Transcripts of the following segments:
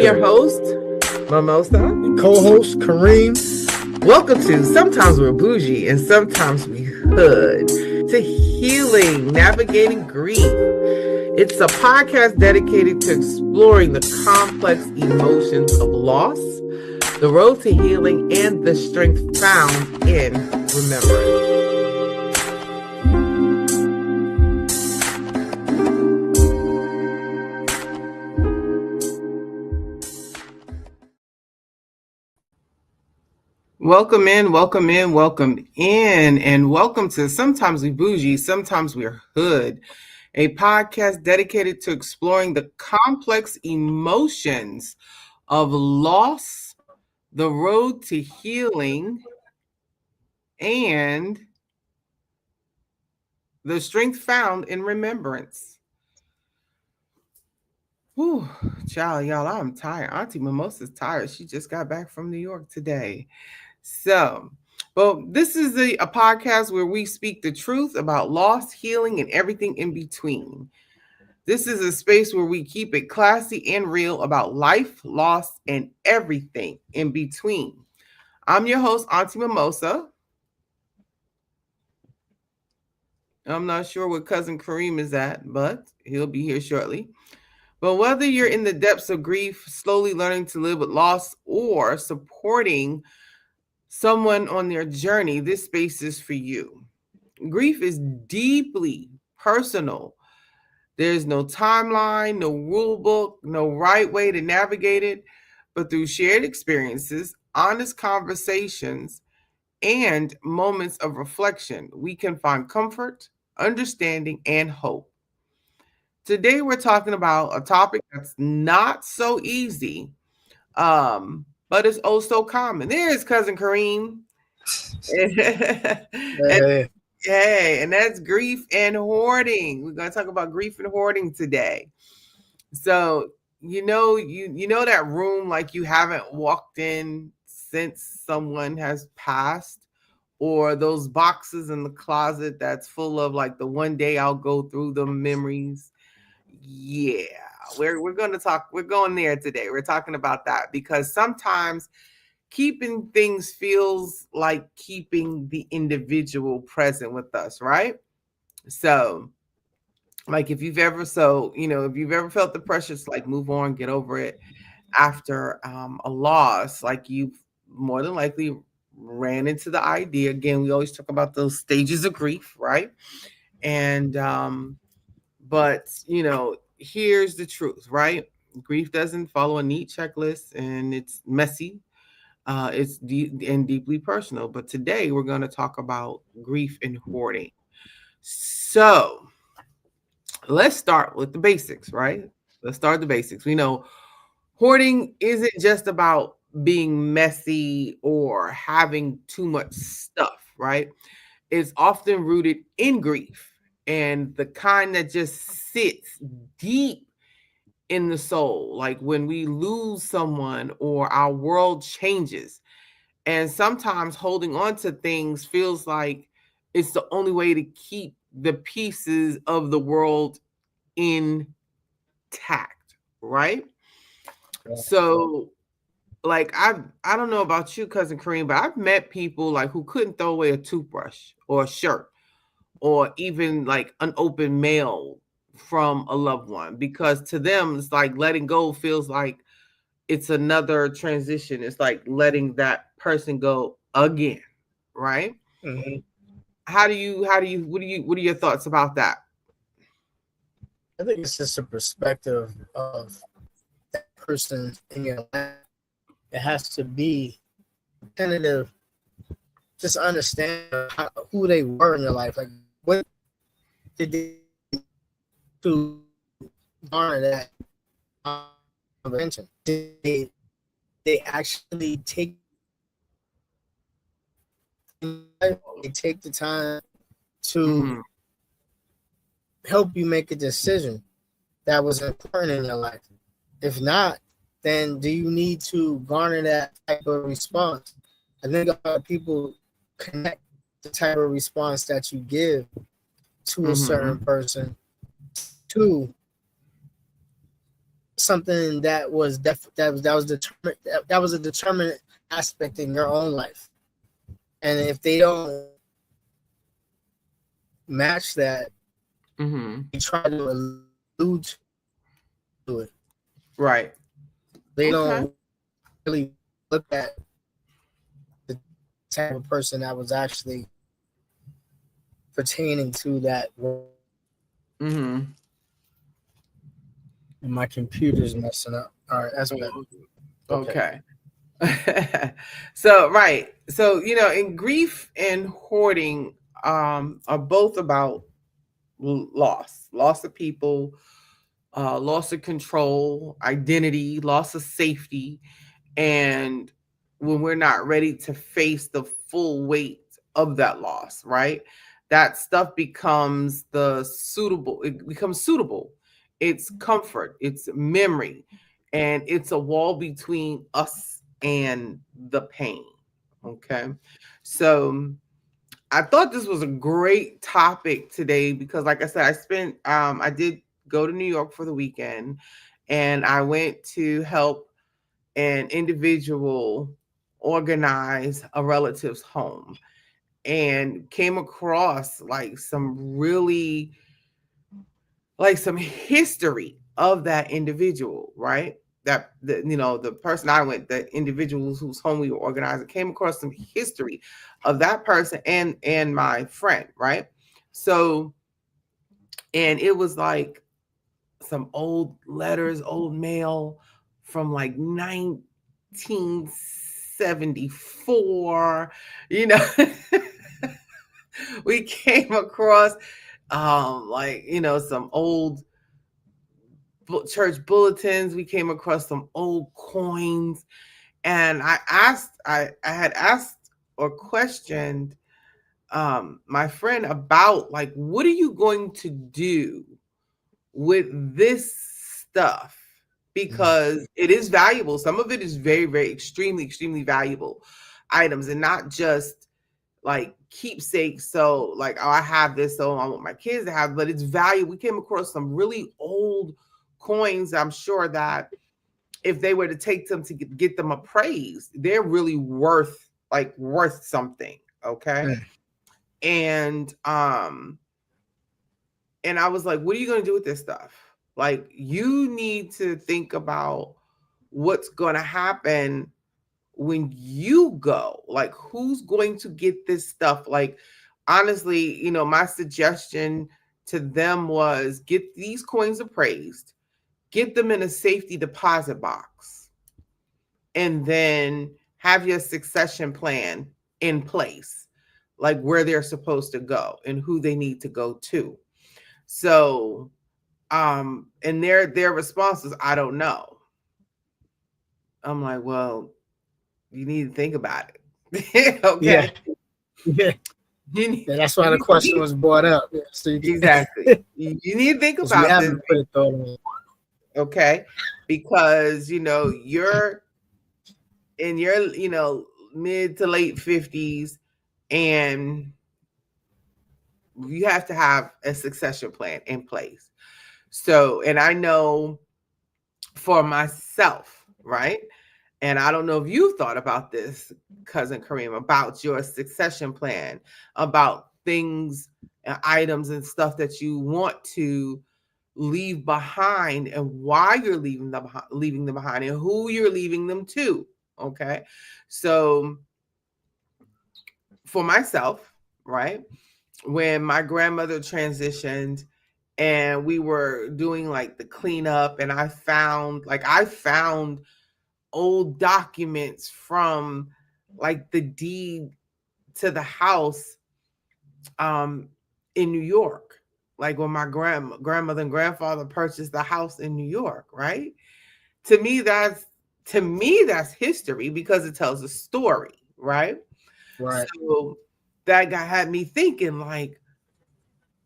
your host, Mimosa, and co-host Kareem. Welcome to Sometimes We're Boujee and Sometimes We Hood, to healing, navigating grief. It's a podcast dedicated to exploring the complex emotions of loss, the road to healing, and the strength found in remembrance. Welcome in, and welcome to Sometimes We Boujee, Sometimes We're Hood, a podcast dedicated to exploring the complex emotions of loss, the road to healing, and the strength found in remembrance. Whew, child, y'all, I'm tired. Auntie Mimosa's tired. She just got back from New York today. So, well, this is a podcast where we speak the truth about loss, healing, and everything in between. This is a space where we keep it classy and real about life, loss, and everything in between. I'm your host, Auntie Mimosa. I'm not sure where Cousin Kareem is at, but he'll be here shortly. But whether you're in the depths of grief, slowly learning to live with loss, or supporting someone on their journey, this space is for you. Grief is deeply personal. There's no timeline, no rule book, no right way to navigate it, but through shared experiences, honest conversations, and moments of reflection, we can find comfort, understanding, and hope. Today, we're talking about a topic that's not so easy, but it's oh so common. There's Cousin Kareem. and, and that's grief and hoarding. We're going to talk about grief and hoarding today. So, you know that room like you haven't walked in since someone has passed, or those boxes in the closet that's full of like the one day I'll go through the memories. Yeah, we're going to talk. We're going there today. We're talking about that because sometimes keeping things feels like keeping the individual present with us, right? So, like if you've ever felt the pressure to like move on, get over it after a loss, like you've more than likely ran into the idea. Again, we always talk about those stages of grief, right? And but here's the truth, right? Grief doesn't follow a neat checklist, and it's messy. It's deep and deeply personal. But today we're going to talk about grief and hoarding. So let's start with the basics, right? Let's start the basics. We know hoarding isn't just about being messy or having too much stuff, right? It's often rooted in grief, and the kind that just sits deep in the soul, like when we lose someone or our world changes. And sometimes holding on to things feels like it's the only way to keep the pieces of the world intact, right? So, like I don't know about you, Cousin Kareem, but I've met people like who couldn't throw away a toothbrush or a shirt or even like an open mail from a loved one, because to them it's like letting go feels like it's another transition. It's like letting that person go again, right? Mm-hmm. What are your thoughts about that? I think it's just a perspective of that person in your life. It has to be tentative. Just understand who they were in your life. Like, what did they do to garner that attention? Did they actually take the time to help you make a decision that was important in your life? If not, then do you need to garner that type of response? I think a lot of people connect the type of response that you give to a certain person to something that was determined, that was a determinate aspect in your own life. And if they don't match that, Mm-hmm. they try to allude to it. Right. They Okay. don't really look at the type of person that was actually pertaining to that. Mm-hmm. And my computer's messing up. All right, that's better. Oh, Okay. okay. So right. So in grief and hoarding are both about loss of people, loss of control, identity, loss of safety, and when we're not ready to face the full weight of that loss, right? That stuff becomes it becomes suitable. It's comfort, it's memory, and it's a wall between us and the pain. Okay. So I thought this was a great topic today because, like I said, I did go to New York for the weekend, and I went to help an individual organize a relative's home, and came across some history of that individual, right? The person the individuals whose home we were organizing, came across some history of that person and my friend, right? So, and it was like some old letters, old mail from like 1974. You know, we came across some old church bulletins. We came across some old coins, and I had asked or questioned my friend about, like, what are you going to do with this stuff, because it is valuable. Some of it is very, very extremely, extremely valuable items, and not just like keepsakes. So like, oh, I have this, so I want my kids to have, but it's value. We came across some really old coins. I'm sure that if they were to take them to get them appraised, they're really worth something. Okay. Mm. And I was like, what are you going to do with this stuff? Like, you need to think about what's going to happen when you go. Like, who's going to get this stuff? Like, honestly, my suggestion to them was, get these coins appraised, get them in a safety deposit box, and then have your succession plan in place, like where they're supposed to go and who they need to go to. So, and their response was, I don't know. I'm like, well, you need to think about it. Yeah. Okay. Yeah. You need, Yeah, that's why the you question need was brought up. Yeah, so you exactly. You need to think because we about this. haven't put it though. Okay. Because you're in your mid to late 50s, and you have to have a succession plan in place. So, and I know for myself, right? And I don't know if you thought about this, cousin Kareem, about your succession plan, about things and items and stuff that you want to leave behind, and why you're leaving them behind, and who you're leaving them to. Okay. So for myself, right, when my grandmother transitioned, and we were doing like the cleanup, and I found old documents from like the deed to the house um in New York, like when my grandmother and grandfather purchased the house in New York, right? To me that's that's history, because it tells a story, right? Right. So that guy had me thinking, like,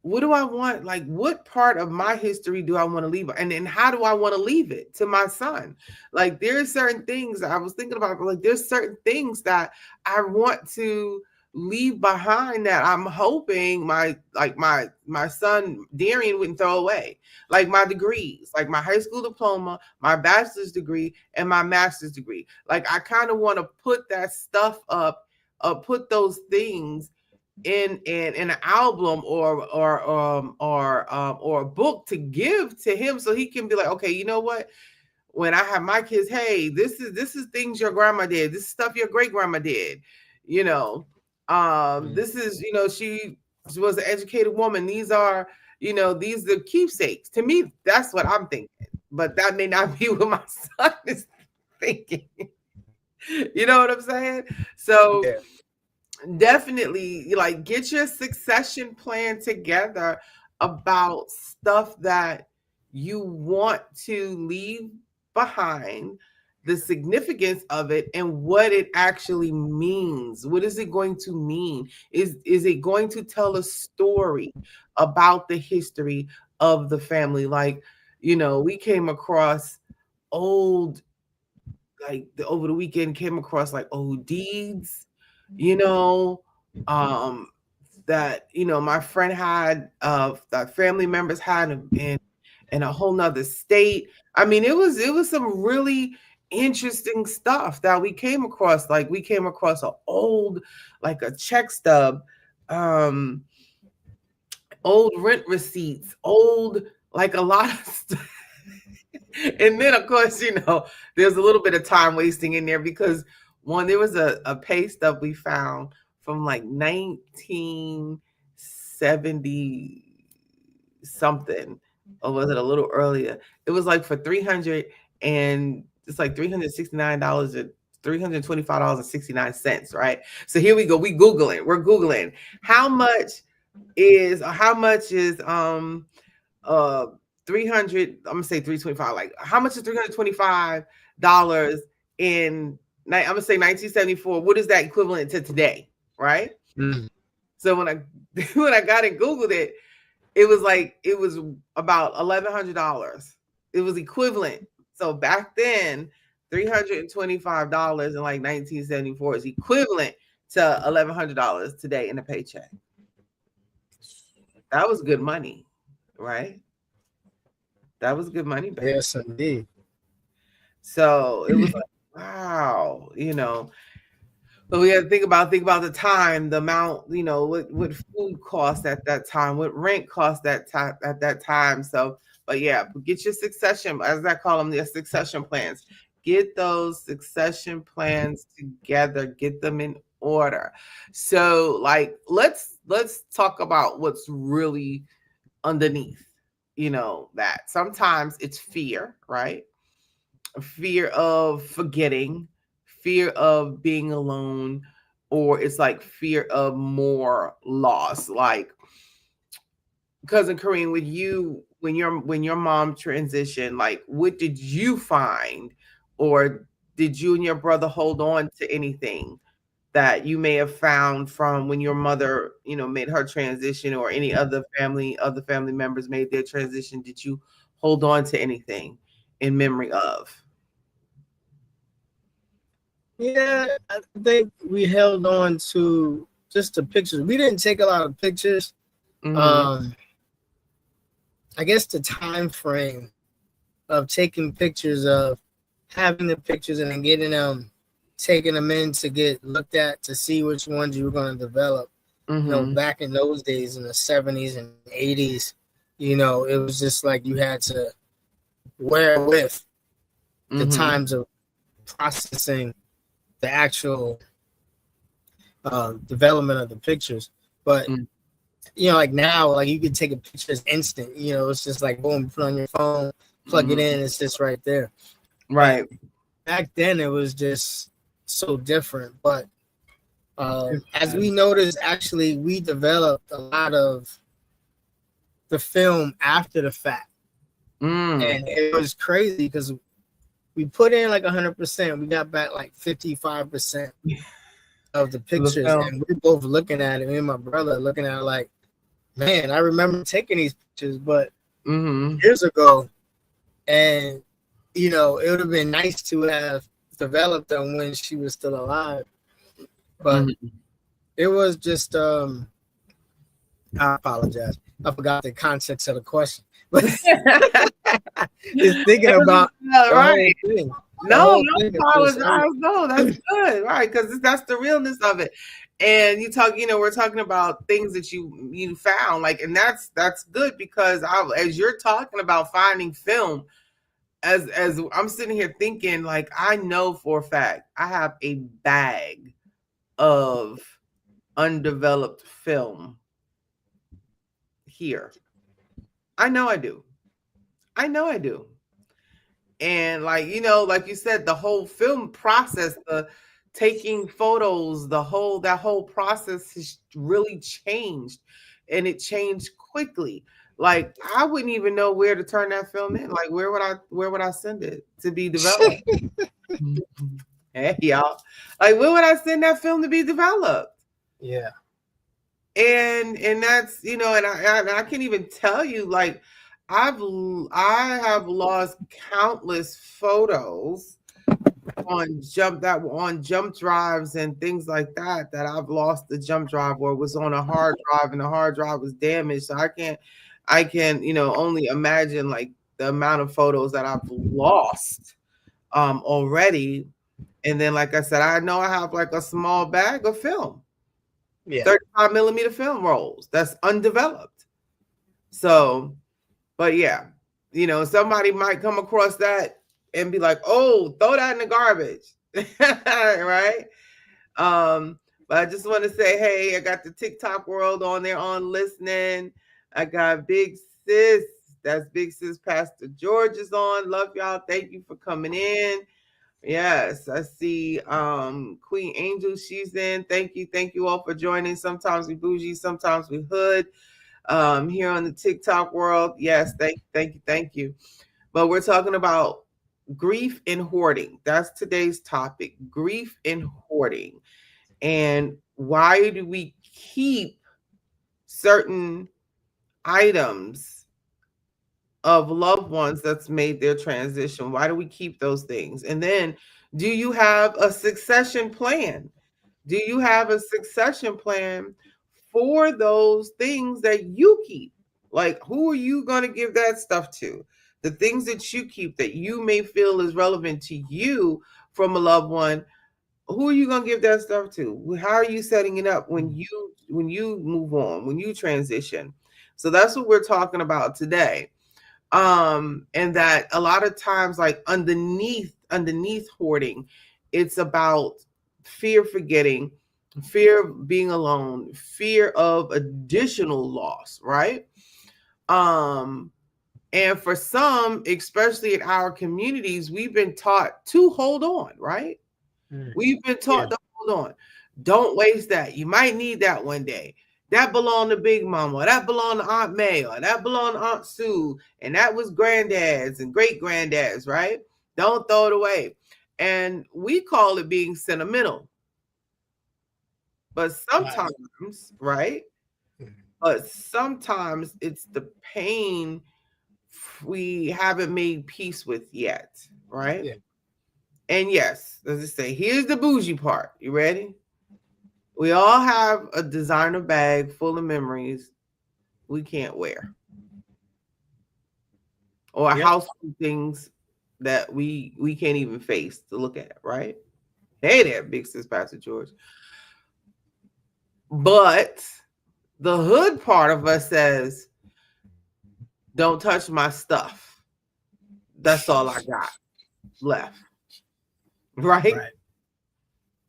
what do I want? Like, what part of my history do I want to leave? And then how do I want to leave it to my son? Like, there's certain things I was thinking about, like, there's certain things that I want to leave behind that I'm hoping my son Darian wouldn't throw away. Like my degrees, like my high school diploma, my bachelor's degree, and my master's degree. Like I kind of want to put that stuff up, put those things in an album or a book to give to him so he can be like, okay, you know what? When I have my kids, hey, this is things your grandma did. This is stuff your great grandma did. You know, this is, she was an educated woman. These are, these are the keepsakes. To me, that's what I'm thinking. But that may not be what my son is thinking. You know what I'm saying? So Yeah. definitely, like, get your succession plan together about stuff that you want to leave behind, the significance of it, and what it actually means. What is it going to mean? Is it going to tell a story about the history of the family? Like, we came across old, over the weekend, came across like old deeds, you know, um, that, my friend had, that family members had in a whole nother state. I mean, it was some really interesting stuff that we came across. Like we came across a old, like a check stub, um, old rent receipts, old, like a lot of stuff. And then, of course, there's a little bit of time wasting in there because there was a pay stub we found from like 1970 something, or was it a little earlier? It was like for 300, and it's like $369 or $325.69, right? So here we go. We're Googling how much is 300, I'm gonna say 325. Like, how much is $325 in, I'm gonna say 1974? What is that equivalent to today, right? Mm. So when I when I got it, Googled it, it was about $1,100. It was equivalent. So back then, $325 in like 1974 is equivalent to $1,100 today in a paycheck. That was good money, right? That was good money back. Yes, indeed. So it was like, wow, but we got to think about the time, the amount, what food cost at that time, what rent cost at that time. So, but yeah, get your succession, as I call them, the succession plans. Get those succession plans together, get them in order. So, like, let's talk about what's really underneath, that sometimes it's fear, right? Fear of forgetting, fear of being alone, or it's like fear of more loss. Like, cousin Kareem, with you, when your mom transitioned, like, what did you find, or did you and your brother hold on to anything that you may have found from when your mother, made her transition, or any other family members made their transition? Did you hold on to anything in memory of? Yeah, I think we held on to just the pictures. We didn't take a lot of pictures. Mm-hmm. I guess the time frame of taking pictures, of having the pictures and then getting them, taking them in to get looked at to see which ones you were going to develop. Mm-hmm. Back in those days in the 70s and 80s, it was just like you had to wear with the Mm-hmm. times of processing the actual development of the pictures. But like now, like you can take a picture as instant. It's just like boom, put on your phone, plug it in, it's just right there. Right. But back then, it was just so different. But as we noticed, actually, we developed a lot of the film after the fact, and it was crazy because we put in like 100%. We got back like 55% of the pictures, and we're both looking at it. Me and my brother looking at it like, man, I remember taking these pictures, but years ago, and it would have been nice to have developed them when she was still alive. But It was just I apologize. I forgot the context of the question. But it's thinking about the Right. whole thing. The No, whole no thing is just apologize. No, that's good, right? Because that's the realness of it. And you talk, we're talking about things that you found, like, and that's good because as you're talking about finding film, as I'm sitting here thinking, like, I know for a fact I have a bag of undeveloped film here. I know I do. I know I do. And like, like you said, the whole film process, the taking photos, that whole process has really changed, and it changed quickly. Like, I wouldn't even know where to turn that film in. Like, where would I send it to be developed? Hey, y'all. Like, where would I send that film to be developed? yeah. And that's, and I can't even tell you, like, I have lost countless photos on jump drives and things like that I've lost the jump drive, or was on a hard drive and the hard drive was damaged. So I can only imagine, like, the amount of photos that I've lost already. And then, like I said, I know I have like a small bag of film, Yeah. 35 millimeter film rolls that's undeveloped. So, but yeah, somebody might come across that and be like, "Oh, throw that in the garbage," right? But I just want to say, hey, I got the TikTok world on there on listening. I got Big Sis. That's Big Sis. Pastor George is on. Love y'all. Thank you for coming in. Yes, I see Queen Angel, she's in. Thank you all for joining. Sometimes we bougie, sometimes we hood. Here on the TikTok world. Yes, thank you. But we're talking about grief and hoarding. That's today's topic, grief and hoarding. And why do we keep certain items of loved ones that's made their transition? Why do we keep those things? And then, do you have a succession plan? Do you have a succession plan for those things that you keep? Like, who are you going to give that stuff to? The things that you keep that you may feel is relevant to you from a loved one, who are you going to give that stuff to? How are you setting it up when you move on, when you transition? So that's what we're talking about today. And that a lot of times, like, underneath hoarding, it's about fear of forgetting, fear of being alone, fear of additional loss, right? And for some, especially in our communities, we've been taught to hold on, right? We've been taught to hold on. Don't waste that. You might need that one day. That belonged to Big Mama. That belonged to Aunt May. Or that belonged to Aunt Sue. And that was granddad's and great granddad's, right? Don't throw it away. And we call it being sentimental. But sometimes, right? But sometimes it's the pain we haven't made peace with yet, right? Yeah. And yes, let's just say, here's the bougie part. You ready? We all have a designer bag full of memories we can't wear, or a house full of things that we can't even face to look at, right? Hey there, Big Sis Pastor George. But the hood part of us says, don't touch my stuff. That's all I got left. Right?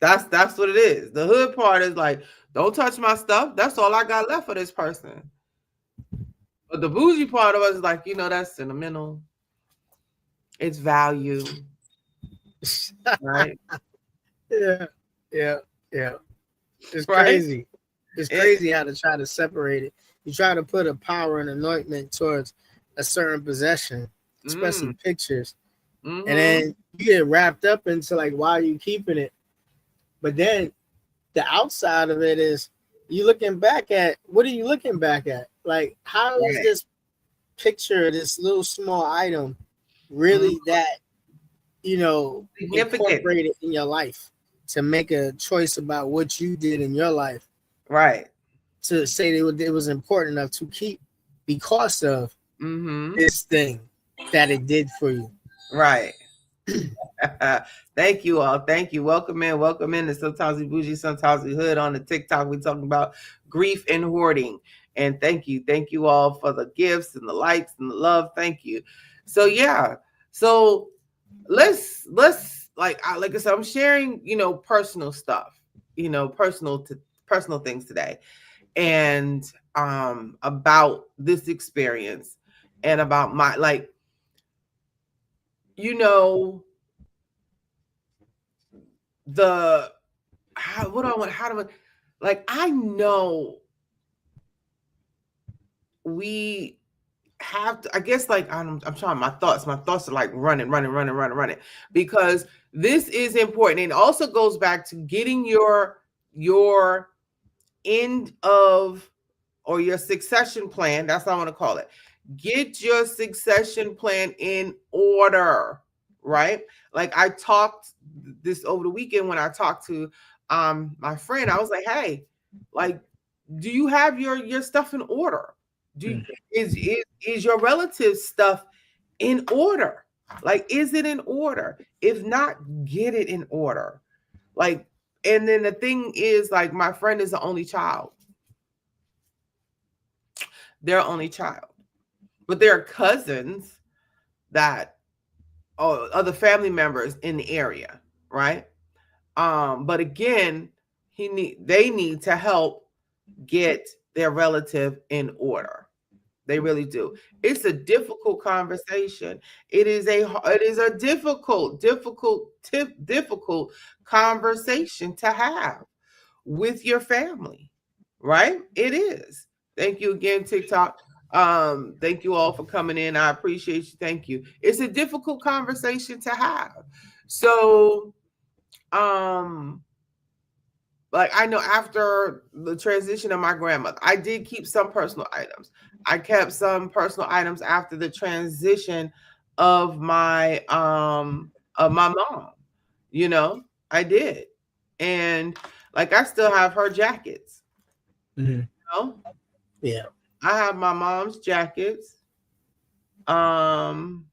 That's what it is. The hood part is like, don't touch my stuff. That's all I got left for this person. But the bougie part of us is like, that's sentimental. It's value. Right? Yeah. It's crazy. It's crazy how to try to separate it. You try to put a power and anointment towards a certain possession, especially pictures. And then you get wrapped up into, like, why are you keeping it? But then the outside of it is, you looking back at, what are you looking back at? Like, how is this picture, this little small item, really that, incorporated in your life to make a choice about what you did in your life? Right. to say it was important enough to keep because of this thing that it did for you. Right. Thank you all. Thank you. Welcome in. Welcome in to Sometimes We Boujee, Sometimes We Hood on the TikTok. We're talking about grief and hoarding. And thank you. Thank you all for the gifts and the likes and the love. Thank you. So yeah. So let's like I said, I'm sharing, personal stuff, personal things today. And about this experience and about my you know the how do I I know we have to, I guess I'm trying my thoughts are like running because this is important, and it also goes back to getting your end of or your succession plan. That's what I want to call it. Get your succession plan in order, right? Like I talked this over the weekend when I talked to my friend. I was like, hey, like, do you have your stuff in order? Do is your relative stuff in order? Like, is it in order? If not, get it in order. Like, and then the thing is, like, my friend is the only child. Their only child. But there are cousins that or other family members in the area, right? But again, they need to help get their relative in order. They really do. It's a difficult conversation. It is a difficult conversation to have with your family, right? It is. Thank you again, TikTok. Thank you all for coming in. I appreciate you. Thank you. It's a difficult conversation to have. So, like I know after the transition of my grandmother, I did keep some personal items. I kept some personal items after the transition of my mom. I did. And like I still have her jackets. Mm-hmm. You know? Yeah. I have my mom's jackets. Um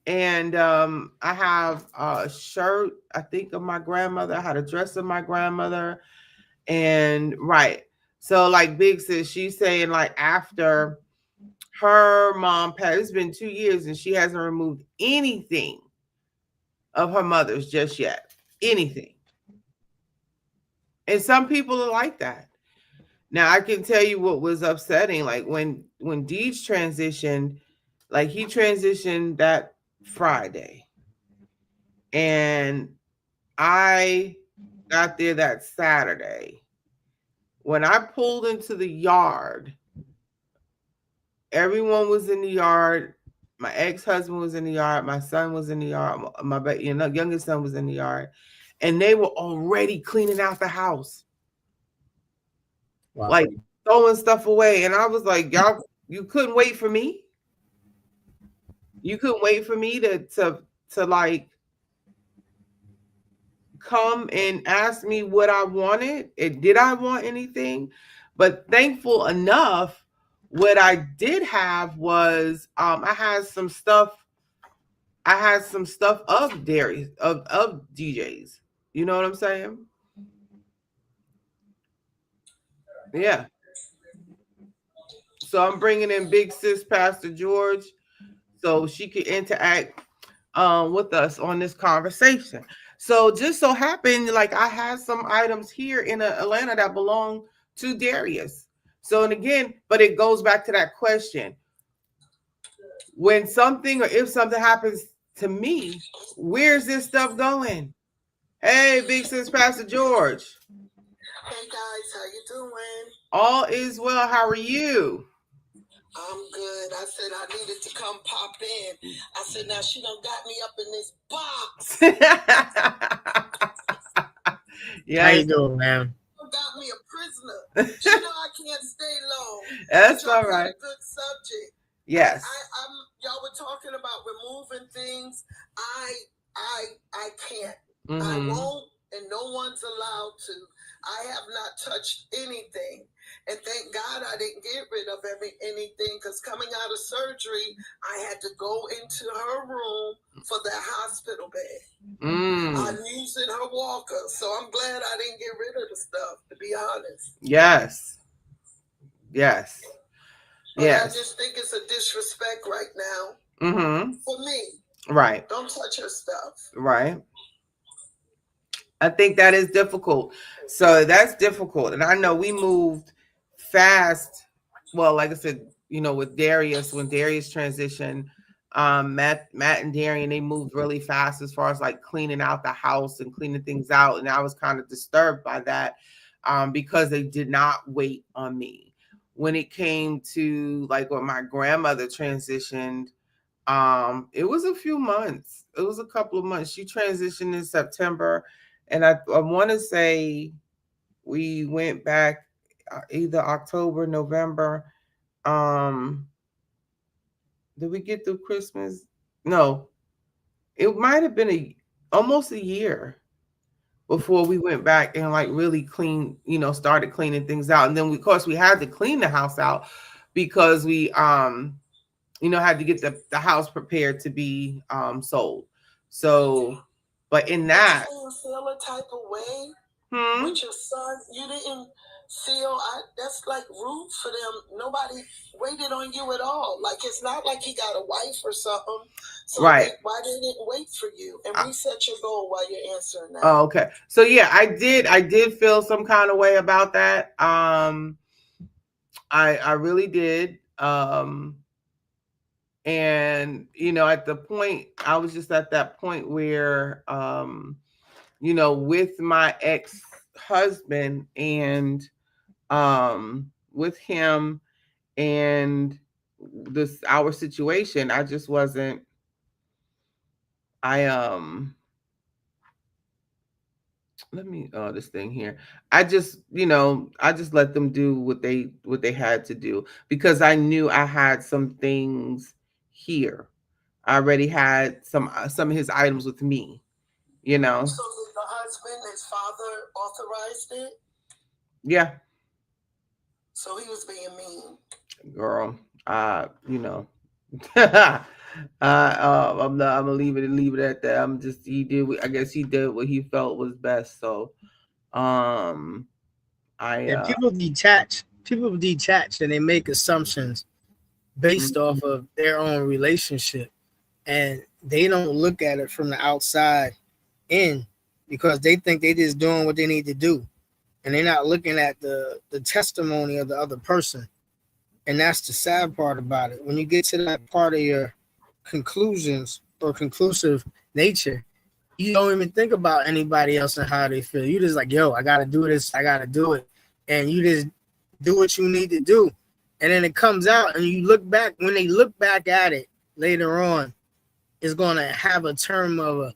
and I have a shirt, I think, of my grandmother. I had a dress of my grandmother. And right. So like Big Sis, she's saying like after her mom passed, it's been 2 years and she hasn't removed anything of her mother's just yet. Anything. And some people are like that. Now I can tell you what was upsetting. Like when Deej transitioned, like he transitioned that Friday. And I got there that Saturday. When I pulled into the yard, everyone was in the yard. My ex-husband was in the yard. My son was in the yard. My youngest son was in the yard, and they were already cleaning out the house, Wow. like throwing stuff away. And I was like, "Y'all, you couldn't wait for me. You couldn't wait for me to like come and ask me what I wanted. And did I want anything?" But thankful enough, what I did have was I had some stuff of dairy of DJs. You know what I'm saying? Yeah. So I'm bringing in Big Sis Pastor George so she could interact with us on this conversation. So just so happened, like I have some items here in Atlanta that belong to Darius. So and again, but it goes back to that question: when something or if something happens to me, where's this stuff going? Hey, Big Sis Pastor George. Hey guys, how you doing? All is well. How are you? I'm good. I said I needed to come pop in. I said, now she done got me up in this box. Yes. How you doing, man? Got me a prisoner. She know I can't stay long. That's all right. A good subject. Yes. Y'all were talking about removing things. I can't. Mm-hmm. I won't, and no one's allowed to. I have not touched anything. And thank God I didn't get rid of anything, because coming out of surgery, I had to go into her room for that hospital bed. I'm using her walker, so I'm glad I didn't get rid of the stuff, to be honest. Yes. Yes. But yes. I just think it's a disrespect right now for me. Right. Don't touch her stuff. Right. I think that is difficult. So that's difficult. And I know we moved fast. Well, like I said, you know, with Darius, when Darius transitioned, Matt and Darian, they moved really fast as far as like cleaning out the house and cleaning things out. And I was kind of disturbed by that because they did not wait on me. When it came to like when my grandmother transitioned, it was a few months. It was a couple of months. She transitioned in September, and I want to say we went back either October, November. Did we get through Christmas? No, it might have been almost a year before we went back and like really clean, you know, started cleaning things out. And then of course we had to clean the house out because we you know, had to get the house prepared to be sold. So, but in that, did you feel a type of way with your son? You didn't feel that's like rude for them. Nobody waited on you at all. Like, it's not like he got a wife or something. So right? Why didn't it wait for you? And reset your goal while you're answering that. Oh, okay. So yeah, I did feel some kind of way about that. I really did. And you know, at the point, I was just at that point where you know, with my ex-husband and with him and this our situation, I just wasn't let me this thing here. I just, you know, I just let them do what they had to do because I knew I had some things here. I already had some of his items with me, you know. So did the husband, his father, authorized it? Yeah. So he was being mean. Girl, you know. I'm gonna leave it at that. I guess he did what he felt was best. So people detach and they make assumptions based off of their own relationship, and they don't look at it from the outside in because they think they just doing what they need to do, and they're not looking at the testimony of the other person. And that's the sad part about it. When you get to that part of your conclusions or conclusive nature, you don't even think about anybody else and how they feel. You just like, yo, I gotta do this, I gotta do it. And you just do what you need to do. And then it comes out and you look back, when they look back at it later on, it's gonna have a term of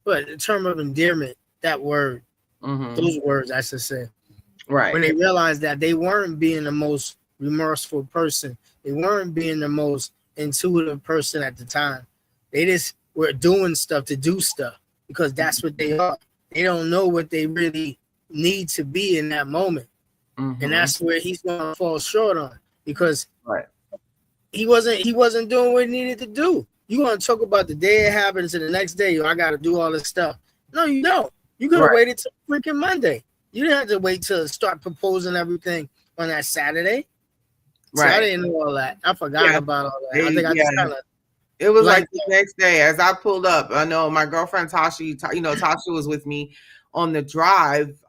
endearment, that word. Those words I should say. Right. When they realize that they weren't being the most remorseful person, they weren't being the most intuitive person at the time. They just were doing stuff to do stuff because that's what they are. They don't know what they really need to be in that moment. And that's where he's gonna fall short on because he wasn't doing what he needed to do. You want to talk about the day it happens and the next day, I gotta do all this stuff. No, you don't. You could have waited till freaking Monday. You didn't have to wait to start proposing everything on that Saturday. So I didn't know all that. I forgot about all that. I think I just kind of. It was like the next day as I pulled up. I know my girlfriend Tasha, you know, Tasha was with me on the drive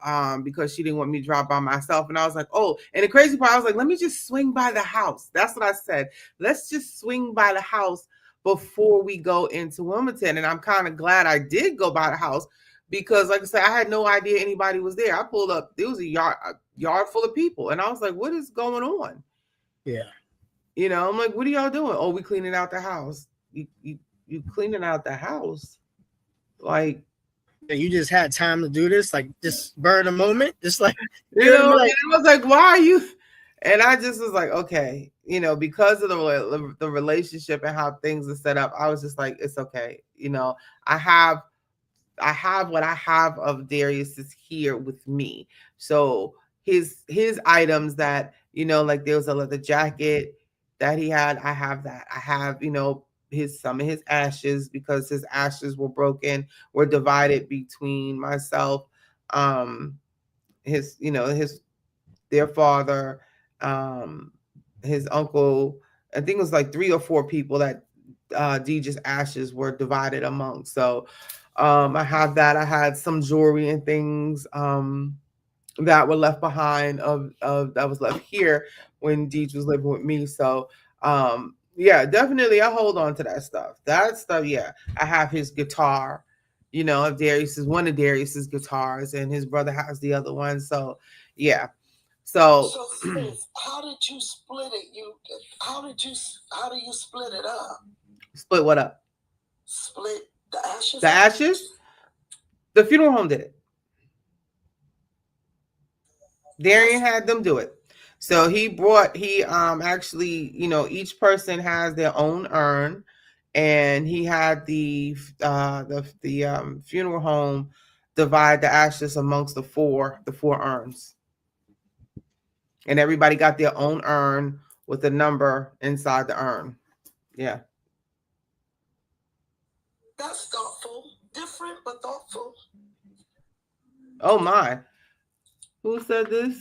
because she didn't want me to drive by myself. And I was like, oh, and the crazy part, I was like, let me just swing by the house. That's what I said. Let's just swing by the house before we go into Wilmington. And I'm kind of glad I did go by the house because, like I said, I had no idea anybody was there. I pulled up. There was a yard full of people. And I was like, what is going on? Yeah. You know, I'm like, what are y'all doing? Oh, we cleaning out the house. You cleaning out the house. Like, you just had time to do this, like just burn a moment, just like you know. Like, I was like, why are you? And I just was like, okay, you know, because of the relationship and how things are set up, I was just like, it's okay. You know, I have I have what I have of Darius is here with me. So his items that, you know, like there was a leather jacket that he had. I have that. I have, you know, his some of his ashes, because his ashes were broken, were divided between myself, his, you know, his their father, um, his uncle. I think it was like 3 or 4 people that Deej's ashes were divided among. So I have that. I had some jewelry and things that were left behind of that was left here when Deej was living with me. So yeah, definitely I hold on to that stuff. That stuff, yeah. I have his guitar, you know, of Darius's, one of Darius's guitars, and his brother has the other one. So yeah. So, sis, how did you split it? How do you split it up? Split what up? Split the ashes. The ashes? The funeral home did it. Darian had them do it. So he actually, you know, each person has their own urn, and he had the funeral home divide the ashes amongst the four urns. And everybody got their own urn with a number inside the urn. Yeah. That's thoughtful. Different but thoughtful. Oh my. Who said this?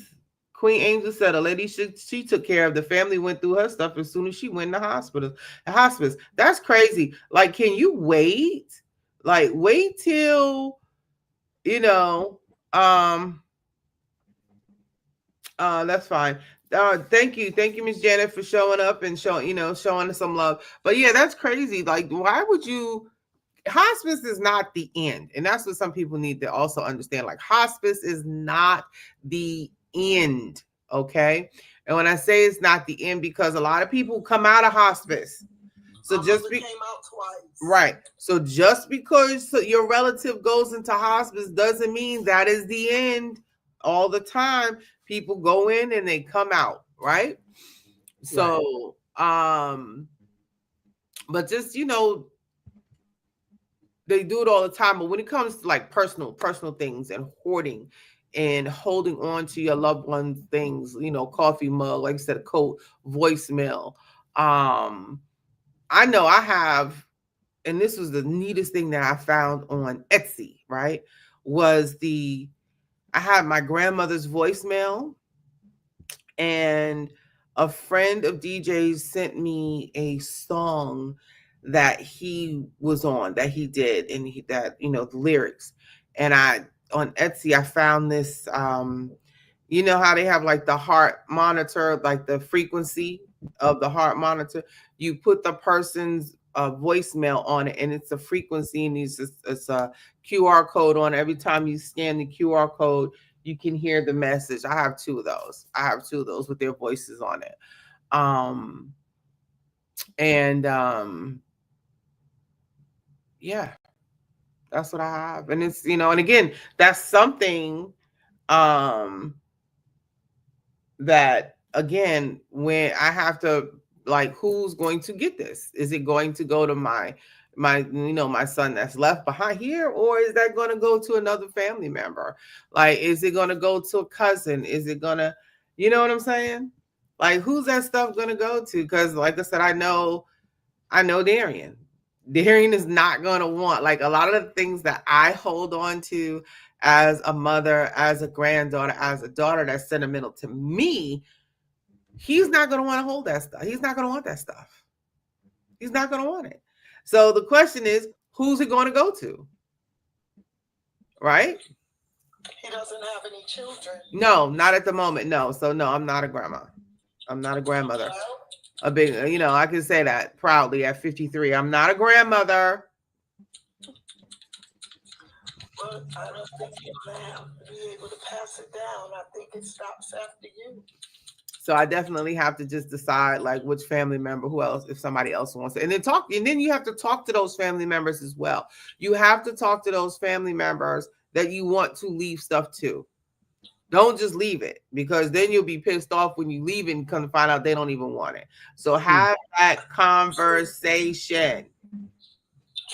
Queen Angel said a lady she took care of the family, went through her stuff as soon as she went in the hospital. Hospice. That's crazy. Like, can you wait? Like, wait till, you know, that's fine. Thank you, Miss Janet, for showing up and showing us some love. But yeah, that's crazy. Like, why would you? Hospice is not the end, and that's what some people need to also understand. Like, hospice is not the end, okay? And when I say it's not the end, because a lot of people come out of hospice. So just came out twice. Right. So just because your relative goes into hospice doesn't mean that is the end. All the time, people go in and they come out, right? So, but just, you know, they do it all the time. But when it comes to like personal things and hoarding and holding on to your loved ones' things, you know, coffee mug, like I said, a coat, voicemail. I know I have, and this was the neatest thing that I found on Etsy, right? I had my grandmother's voicemail, and a friend of DJ's sent me a song that he was on, that he did, and the lyrics. And on Etsy I found this, you know how they have like the heart monitor, like the frequency of the heart monitor. You put the person's voicemail on it, and it's a frequency, and it's a QR code on it. Every time you scan the QR code, you can hear the message. I have 2 of those. With their voices on it. Yeah, that's what I have. And it's, and again, that's something that, again, when I have to, like, who's going to get this? Is it going to go to my son that's left behind here, or is that going to go to another family member? Like, is it going to go to a cousin? Is it going to, you know what I'm saying? Like, who's that stuff going to go to? Because like I said, I know Darian. Darian is not going to want, like, a lot of the things that I hold on to as a mother, as a granddaughter, as a daughter, that's sentimental to me. He's not going to want to hold that stuff. He's not going to want that stuff. He's not going to want it. So the question is, who's it going to go to? Right? He doesn't have any children. No, not at the moment. No. So no, I'm not a grandma. I'm not a grandmother. A big, I can say that proudly at 53. I'm not a grandmother. But I don't think you're going to be able to pass it down. I think it stops after you. So I definitely have to just decide, like, which family member, who else, if somebody else wants it. And then you have to talk to those family members as well. You have to talk to those family members that you want to leave stuff to. Don't just leave it, because then you'll be pissed off when you leave and come to find out they don't even want it. So have that conversation.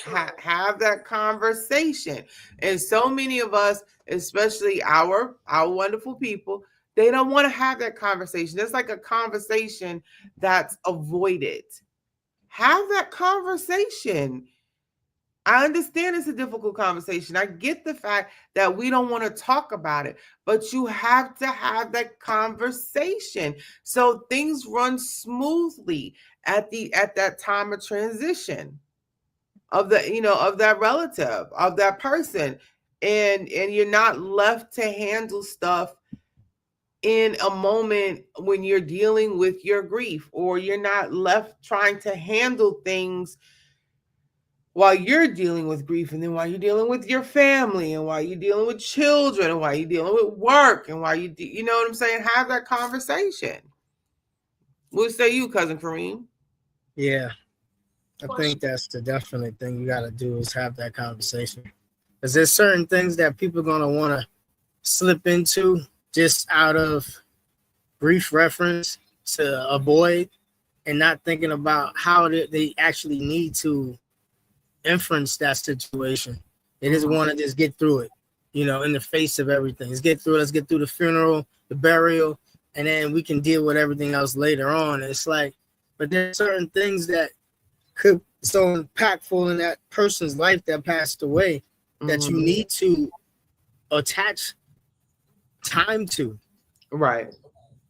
have that conversation. And so many of us, especially our wonderful people, they don't want to have that conversation. It's like a conversation that's avoided. Have that conversation. I understand it's a difficult conversation. I get the fact that we don't want to talk about it, but you have to have that conversation so things run smoothly at that time of transition of of that relative, of that person, and you're not left to handle stuff in a moment when you're dealing with your grief, or you're not left trying to handle things while you're dealing with grief, and then while you're dealing with your family, and while you're dealing with children, and while you're dealing with work, and while you know what I'm saying, have that conversation. What say you, cousin Kareem? Yeah, I think that's the definite thing you got to do is have that conversation. Because there's certain things that people are going to want to slip into just out of brief reference to avoid, and not thinking about how they actually need to inference that situation. They just want to just get through it, in the face of everything. Let's get through it. Let's get through the funeral, the burial, and then we can deal with everything else later on. It's like, but there's certain things that could so impactful in that person's life that passed away that you need to attach time to. Right.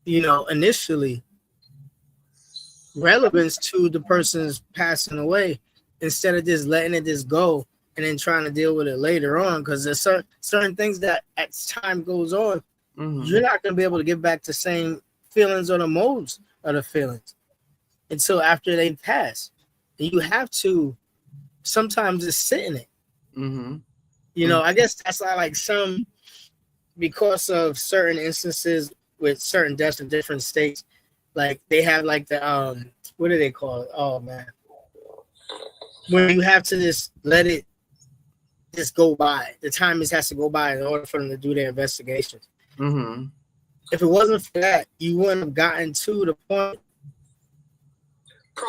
Initially relevance to the person's passing away, instead of just letting it just go and then trying to deal with it later on. Because there's certain things that as time goes on, you're not going to be able to get back the same feelings or the modes of the feelings until after they pass. And you have to sometimes just sit in it. I guess that's like some, because of certain instances with certain deaths in different states, like they have like the what do they call it? Oh man, when you have to just let it just go by. The time has to go by in order for them to do their investigations. If it wasn't for that, you wouldn't have gotten to the point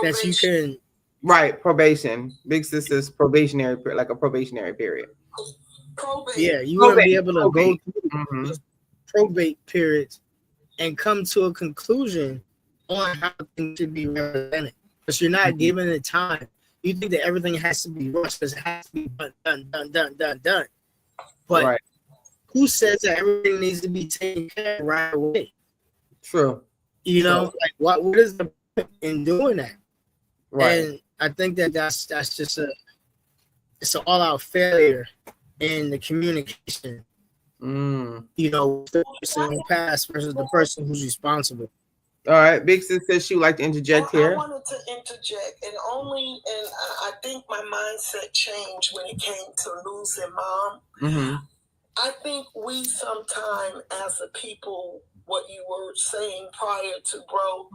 that you can. Right, probation. Big sister's probationary, like a probationary period. Yeah, you wouldn't be able to go through probate periods and come to a conclusion on how things should be represented, because you're not given the time. You think that everything has to be rushed because it has to be done. But who says that everything needs to be taken care of right away? True. Like what is the point in doing that? Right. And I think that's just it's an all-out failure in the communication. The person who passed versus the person who's responsible. All right, Big Sis says she would like to interject here. I wanted to interject, and I think my mindset changed when it came to losing mom. I think we sometimes, as a people, what you were saying prior to bro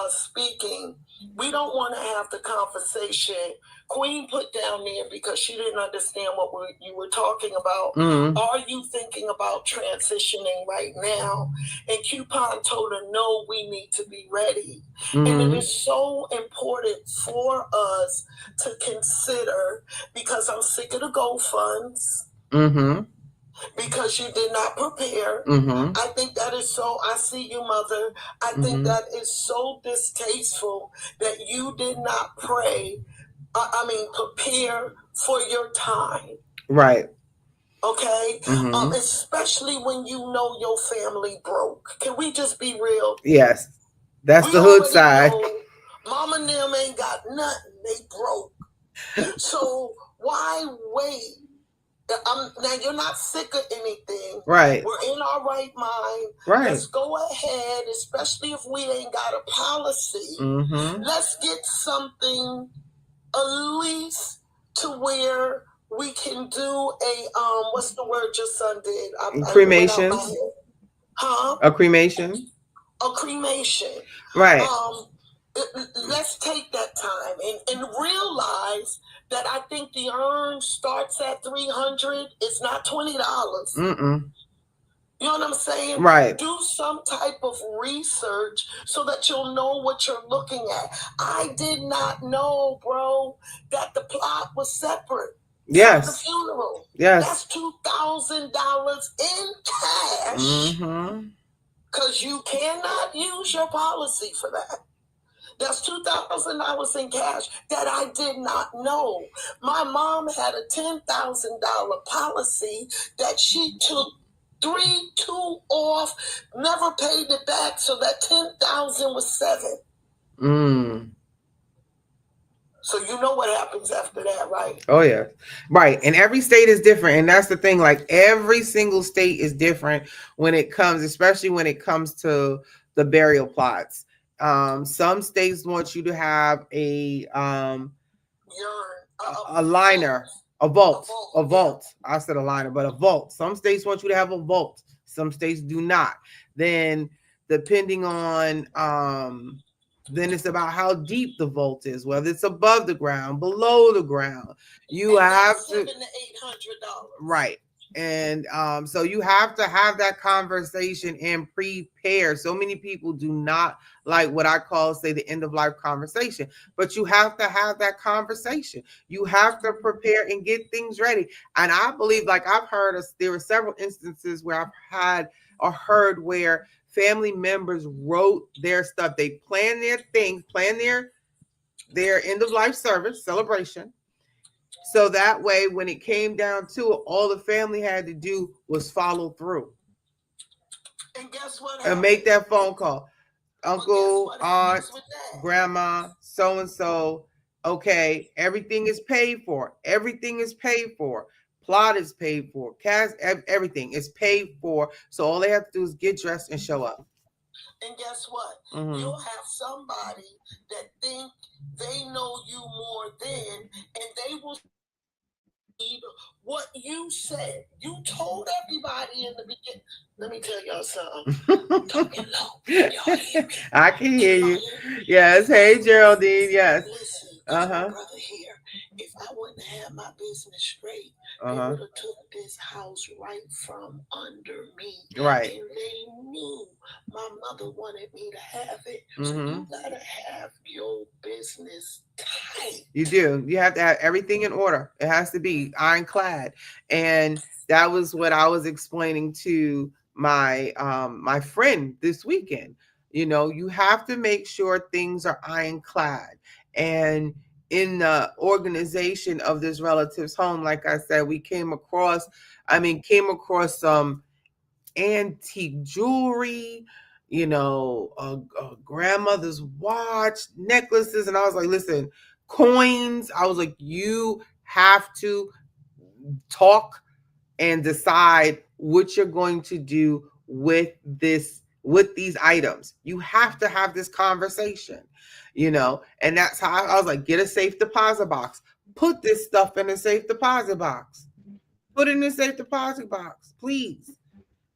speaking, we don't want to have the conversation. Queen put down there because she didn't understand what you were talking about. Are you thinking about transitioning right now? And Coupon told her, no, we need to be ready. And it is so important for us to consider, because I'm sick of the GoFunds. Because you did not prepare. I think that is so, I see you, mother. I think that is so distasteful that you did not prepare for your time. Right. Okay? Especially when you know your family broke. Can we just be real? Yes. That's the hood side. Mama and them ain't got nothing. They broke. So why wait? Now you're not sick of anything. Right. We're in our right mind. Right. Let's go ahead, especially if we ain't got a policy. Let's get something at least to where we can do a what's the word your son did? Cremation. A cremation. A cremation. Right. Let's take that time and realize that I think the urn starts at $300. It's not $20. You know what I'm saying? Right. Do some type of research so that you'll know what you're looking at. I did not know, bro, that the plot was separate from the Yes. funeral. Yes. That's $2,000 in cash. Mm-hmm. Because you cannot use your policy for that. That's $2,000 in cash that I did not know. My mom had a $10,000 policy that she took 2 off, never paid it back, so that 10,000 was 7. Mm. So you know what happens after that, right? Oh yeah, right. And every state is different, and that's the thing. Like every single state is different when it comes, especially when it comes to the burial plots. Some states want you to have a liner, a vault. I said a liner, but a vault. Some states want you to have a vault. Some states do not. Then depending on then it's about how deep the vault is, whether it's above the ground, below the ground. You have to $700 to $800. right. And so you have to have that conversation and prepare. So many people do not like what I call, say, the end of life conversation, but you have to have that conversation. You have to prepare and get things ready. And I believe, like I've heard, there were several instances where I've had or heard where family members wrote their stuff. They planned their things, planned their end of life service celebration. So that way, when it came down to it, all the family had to do was follow through. And guess what? And make that phone call. Uncle, aunt, grandma, so and so. Okay, everything is paid for. Everything is paid for. Plot is paid for. Cash, everything is paid for. So all they have to do is get dressed and show up. And guess what? Mm-hmm. You'll have somebody that think they know you more than, and they will need what you said. You told everybody in the beginning. Let me tell y'all something. Talking low. Y'all hear me? I can hear you. Yes. Hey, Geraldine. Yes. Listen, brother here. If I wouldn't have my business straight, they would have took this house right from under me. Right. And they knew my mother wanted me to have it. So you gotta have your business tight. You do. You have to have everything in order. It has to be ironclad. And that was what I was explaining to my my friend this weekend. You know, you have to make sure things are ironclad. And in the organization of this relative's home, like I said, we came across some antique jewelry, you know, a grandmother's watch, necklaces. And I was like, listen, coins. I was like, you have to talk and decide what you're going to do with these items. You have to have this conversation, you know. And that's how I was like, get a safe deposit box. Put this stuff in a safe deposit box. Put it in a safe deposit box, please.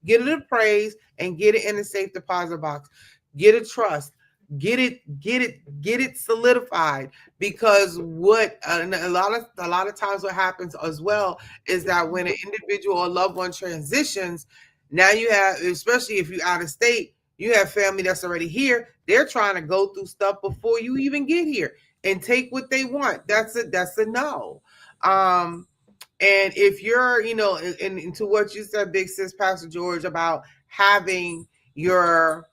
Get it appraised and get it in a safe deposit box. Get a trust. Get it solidified. Because what a lot of times what happens as well is that when an individual or loved one transitions, now you have, especially if you're out of state, you have family that's already here. They're trying to go through stuff before you even get here and take what they want. That's a no. And if you're, you know, into what you said, Big Sis, Pastor George, about having your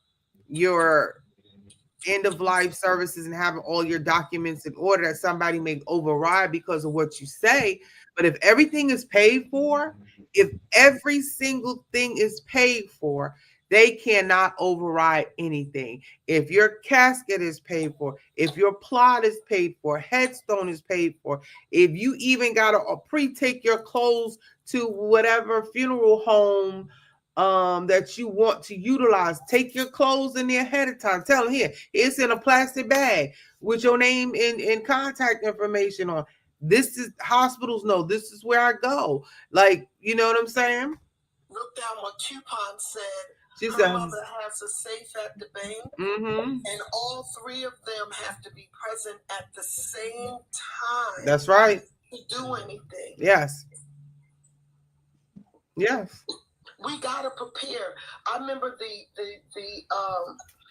end of life services and having all your documents in order, that somebody may override because of what you say. But if everything is paid for, if every single thing is paid for, they cannot override anything. If your casket is paid for, if your plot is paid for, headstone is paid for, if you even got to pre-take your clothes to whatever funeral home that you want to utilize, take your clothes in there ahead of time. Tell them, here, it's in a plastic bag with your name and contact information on. This is, hospitals know this is where I go. Like, you know what I'm saying? Look down what Coupon said. She Her said, mother has a safe at the bank, and all 3 of them have to be present at the same time. That's right. To do anything. Yes. Yes. We gotta prepare. I remember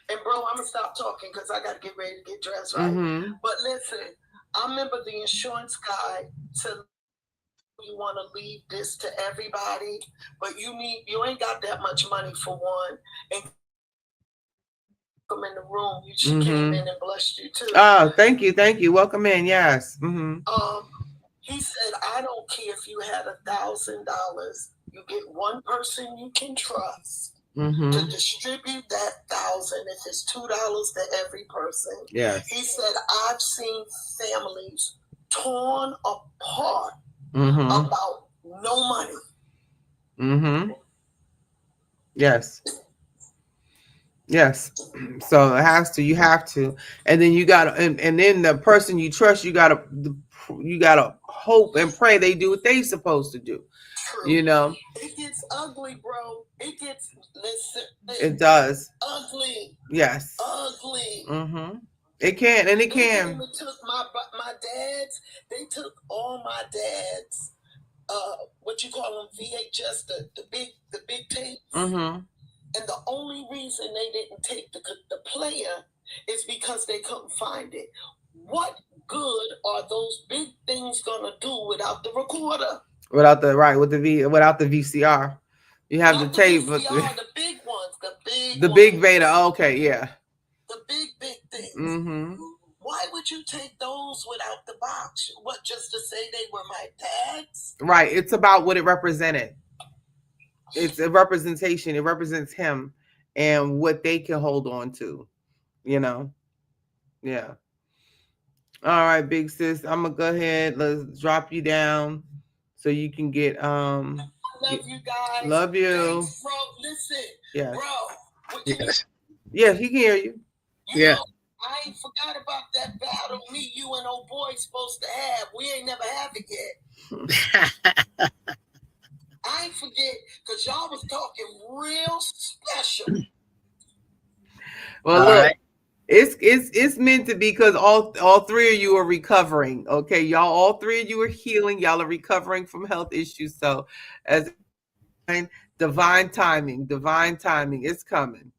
and bro, I'm gonna stop talking because I gotta get ready to get dressed, right? Mm-hmm. But listen, I remember the insurance guy said you want to leave this to everybody, but you ain't got that much money for one, and come in the room. She came in and blessed you too. Oh, thank you. Welcome in. Yes. Mm-hmm. He said, I don't care if you had $1,000. You get one person you can trust to distribute that 1,000. If it's $2 to every person. Yes. He said, I've seen families torn apart about no money. Mm-hmm. Yes. Yes. So you have to, and then you gotta, and then the person you trust, you gotta hope and pray they do what they supposed to do. True. You know, it gets ugly, bro. It does. Ugly. Yes. Ugly. Mm-hmm. It can, and it can. They took my dad's. They took all my dad's. What you call them, VHS, the big tapes. Mm-hmm. And the only reason they didn't take the player is because they couldn't find it. What good are those big things gonna do without the recorder? Without the without the VCR, you have the tape. VCR, the big ones, the big Vader. Okay, yeah. The big things. Mm-hmm. Why would you take those without the box? What, just to say they were my dad's? Right. It's about what it represented. It's a representation. It represents him and what they can hold on to, you know? Yeah. All right, big sis. I'm gonna go ahead. Let's drop you down so you can get love you guys. Love you. Thanks, bro. Listen. Yeah. Bro. Yes. Yes, he can hear you. Yeah. Know, I ain't forgot about that battle me, you, and old boy supposed to have. We ain't never have it yet. I ain't forget, because y'all was talking real special. Well, look, right. It's meant to be, because all three of you are recovering. Okay, y'all, all three of you are healing. Y'all are recovering from health issues. So, as divine timing, it's coming.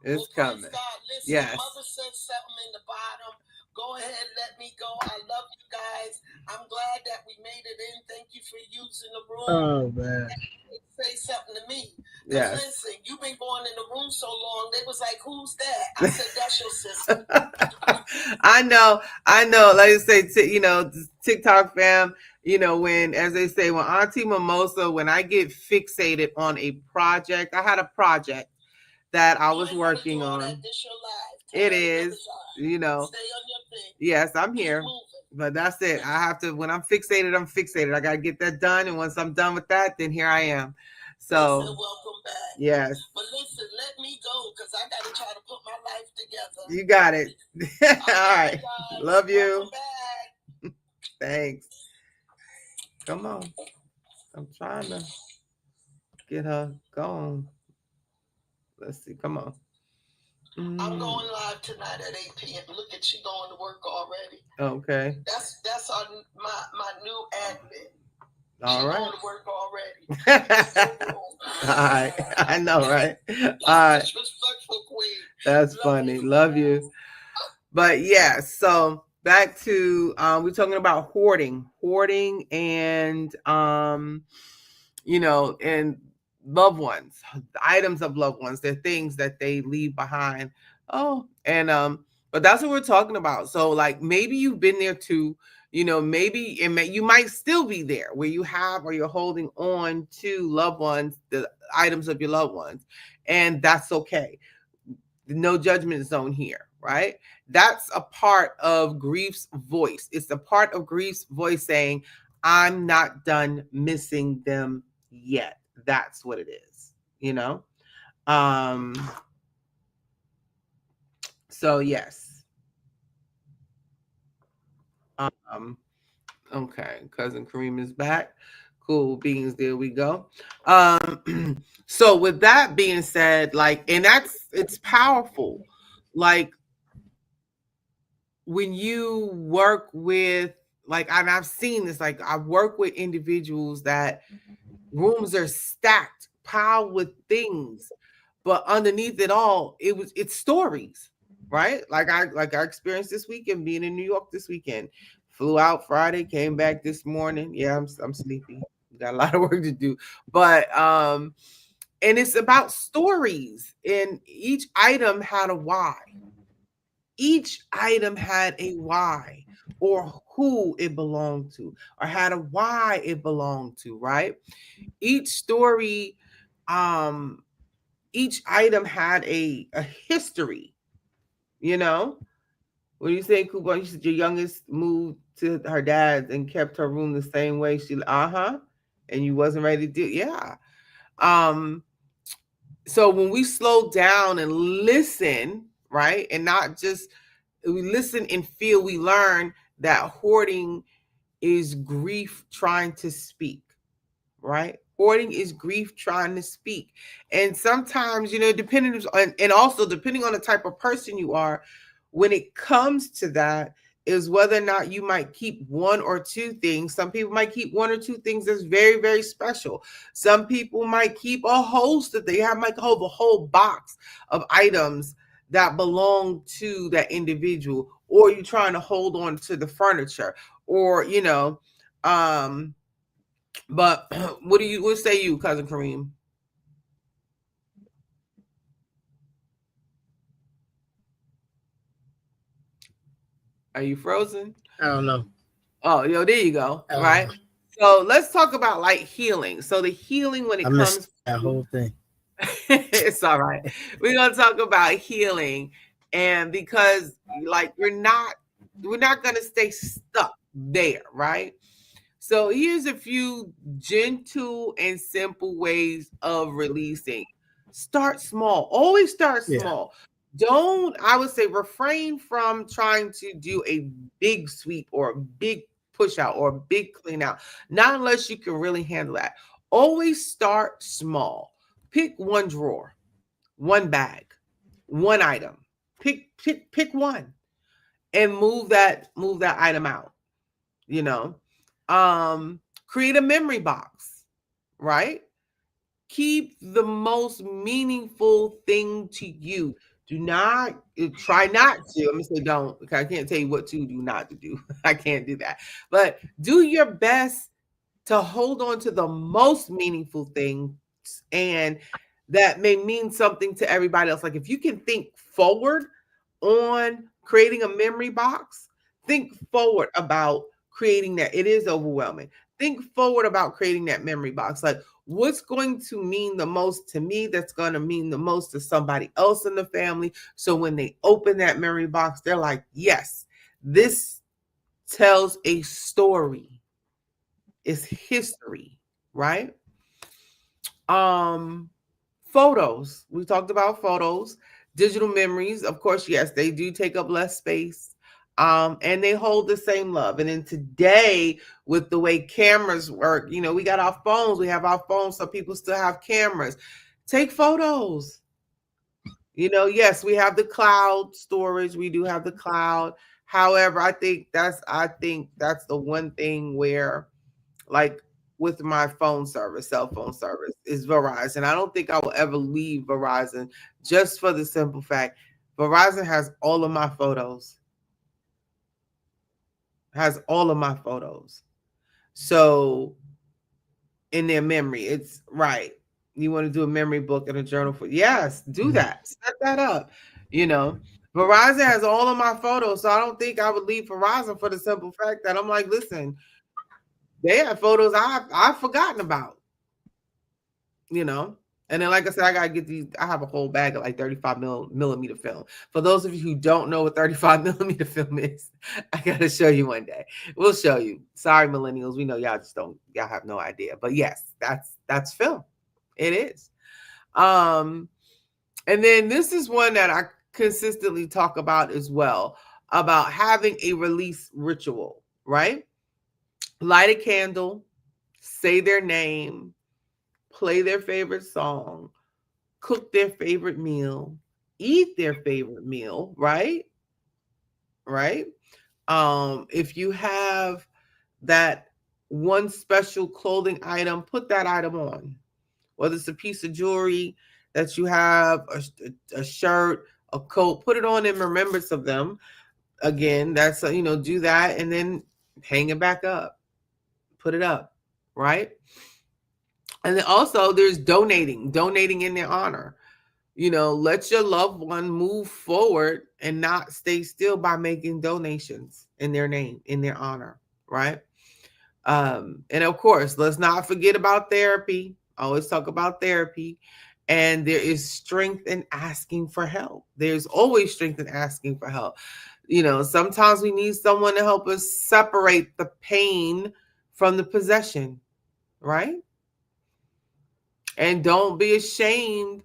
It's coming. God. Listen, yes. Mother said something in the bottom. Go ahead, let me go. I love you guys. I'm glad that we made it in. Thank you for using the room. Oh man. Say something to me. Yes. Listen, you've been going in the room so long, they was like, who's that? I said, that's your sister. I know. Like I say, TikTok fam, when, as they say, when Auntie Mimosa, when I get fixated on a project, I had a project that I was working on. It is, Stay on your thing. Yes, I'm here. But that's it. I have to, when I'm fixated, I got to get that done. And once I'm done with that, then here I am. So, listen, welcome back. Yes. But listen, let me go, because I got to try to put my life together. You got it. All right. Love you. Thanks. Come on. I'm trying to get her going. Let's see. Come on. I'm going live tonight at 8 p.m. Look at you going to work already. Okay. That's my new admin. All right. Going to work already. All right. I know, right? All right. Disrespectful queen. That's funny. Love you. But yeah, so back to we're talking about hoarding and and loved ones, items of loved ones. They're things that they leave behind. But that's what we're talking about. So like, maybe you've been there too, maybe you might still be there, where you have, or you're holding on to loved ones, the items of your loved ones, and that's okay. No judgment zone here, right? That's a part of grief's voice. It's a part of grief's voice saying, I'm not done missing them yet. That's what it is, So yes. Okay, cousin Kareem is back. Cool beans, there we go. So with that being said, like, and it's powerful. Like, when you work with, like, I've seen this, like, I work with individuals that rooms are stacked, piled with things, but underneath it all, it's stories, right? Like I experienced this weekend, being in New York this weekend. Flew out Friday, came back this morning. Yeah, I'm sleepy. Got a lot of work to do, but and it's about stories, and each item had a why. Each item had a why, or who it belonged to, or had a why it belonged to, right? Each story, um, each item had a history, you know? What do you say, Cooper? You said your youngest moved to her dad's and kept her room the same way. She, uh-huh. And you wasn't ready to do, yeah. Um, so when we slow down and listen, right, and not just we listen and feel, we learn that hoarding is grief trying to speak, right? Hoarding is grief trying to speak. And sometimes, depending on, and also depending on the type of person you are, when it comes to that, is whether or not you might keep one or two things. Some people might keep one or two things that's very, very special. Some people might keep a host that might hold a whole box of items that belong to that individual, or you're trying to hold on to the furniture, or but what say you, cousin Kareem? Are you frozen? I don't know. Oh, there you go. Right. So let's talk about like healing. So the healing when it comes that whole thing. It's all right. We're gonna talk about healing, and because like we're not gonna stay stuck there, right? So here's a few gentle and simple ways of releasing. Start small. Always start small. I would say refrain from trying to do a big sweep or a big push out or a big clean out. Not unless you can really handle that. Always start small. Pick one drawer, one bag, one item. Pick one and move that item out, you know. Create a memory box, right? Keep the most meaningful thing to you. Do not try not to. I'm gonna say don't, because I can't tell you what to do not to do. I can't do that. But do your best to hold on to the most meaningful things, and that may mean something to everybody else. Like if you can think forward on creating a memory box, think forward about creating that. It is overwhelming. Think forward about creating that memory box. Like what's going to mean the most to me, that's going to mean the most to somebody else in the family. So when they open that memory box, they're like, yes, this tells a story. It's history, right? Photos. We talked about photos. Digital memories, of course, yes, they do take up less space. And they hold the same love. And then today, with the way cameras work, we got our phones. We have our phones, so people still have cameras. Take photos. Yes, we have the cloud storage. We do have the cloud. However, I think that's the one thing where, like with my cell phone service, is Verizon. I don't think I will ever leave Verizon, just for the simple fact Verizon has all of my photos. So in their memory, it's right. You want to do a memory book and a journal yes, do that. Set that up. Verizon has all of my photos, so I don't think I would leave Verizon, for the simple fact that I'm like, listen, they have photos I've forgotten about. And then, like I said, I gotta get these. I have a whole bag of like 35 millimeter film. For those of you who don't know what 35 millimeter film is, I gotta show you one day. We'll show you. Sorry, millennials, we know y'all have no idea. But yes, that's film. It is. And then this is one that I consistently talk about as well, about having a release ritual, right? Light a candle, say their name, play their favorite song, cook their favorite meal, eat their favorite meal, right? Right? If you have that one special clothing item, put that item on. whether it's a piece of jewelry that you have, a shirt, a coat, put it on in remembrance of them. Again, that's, do that and then hang it back up, put it up, right? And then also there's donating in their honor. Let your loved one move forward and not stay still by making donations in their name, in their honor, right? And of course, let's not forget about therapy. I always talk about therapy. And there is strength in asking for help. There's always strength in asking for help. Sometimes we need someone to help us separate the pain from the possession, right? And don't be ashamed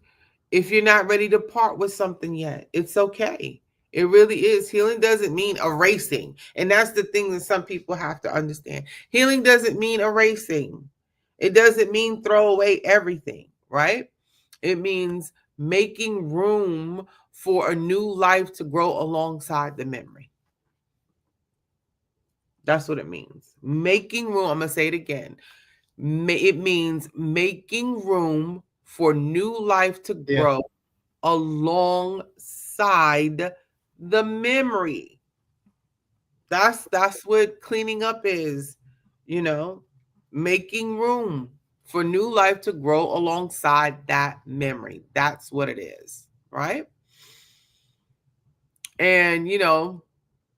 if you're not ready to part with something yet. It's okay. It really is. Healing doesn't mean erasing. And that's the thing that some people have to understand. Healing doesn't mean erasing. It doesn't mean throw away everything, right? It means making room for a new life to grow alongside the memory. That's what it means. Making room. I'm going to say it again. It means making room for new life to grow alongside the memory. That's what cleaning up is, making room for new life to grow alongside that memory. That's what it is, right? And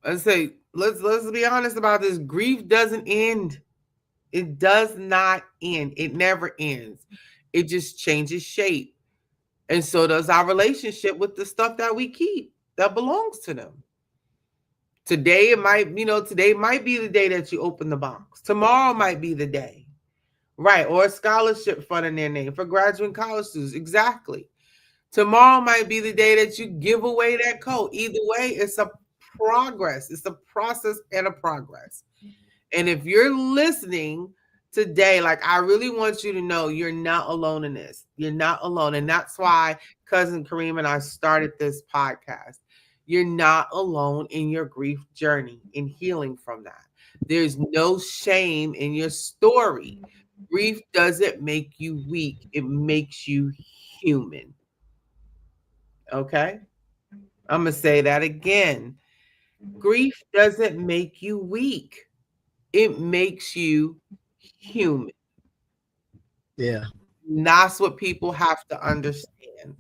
I say, let's be honest about this. Grief doesn't end. It does not end. It never ends. It just changes shape. And so does our relationship with the stuff that we keep that belongs to them. Today might be the day that you open the box. Tomorrow might be the day. Right. Or a scholarship fund in their name for graduate college students. Exactly. Tomorrow might be the day that you give away that coat. Either way, it's a progress. It's a process and a progress. And if you're listening today, I really want you to know you're not alone in this. You're not alone. And that's why Cousin Kareem and I started this podcast. You're not alone in your grief journey, in healing from that. There's no shame in your story. Grief doesn't make you weak. It makes you human. Okay? I'm going to say that again. Grief doesn't make you weak. It makes you human. Yeah. And that's what people have to understand.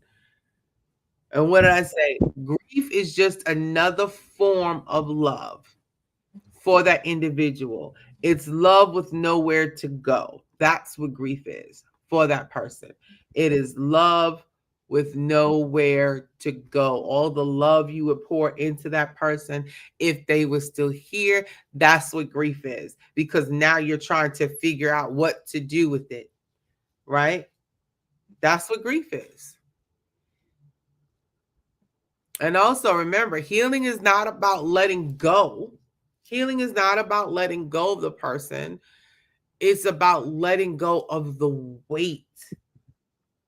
And what did I say? Grief is just another form of love for that individual. It's love with nowhere to go. That's what grief is for that person. It is love with nowhere to go. All the love you would pour into that person if they were still here, that's what grief is. Because now you're trying to figure out what to do with it, right? That's what grief is. And also remember, healing is not about letting go. Healing is not about letting go of the person. It's about letting go of the weight.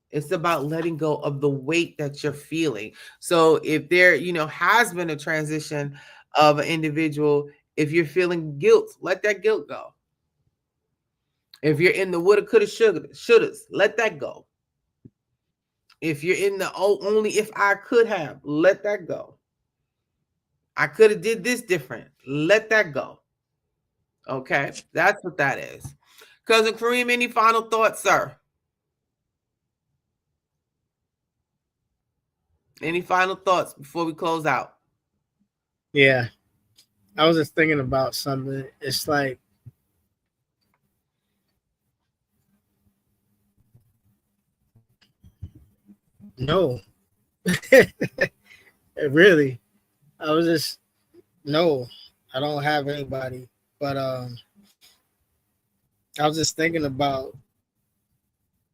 It's about letting go of the weight that you're feeling. So if there, has been a transition of an individual, if you're feeling guilt, let that guilt go. If you're in the woulda, coulda, shouldas, let that go. If you're in the only if I could have, let that go. I could have did this different. Let that go. Okay, that's what that is. Cousin Kareem, any final thoughts, sir? Any final thoughts before we close out? Yeah. I was just thinking about something. It's like, no. Really. I was just, no, I don't have anybody. But I was just thinking about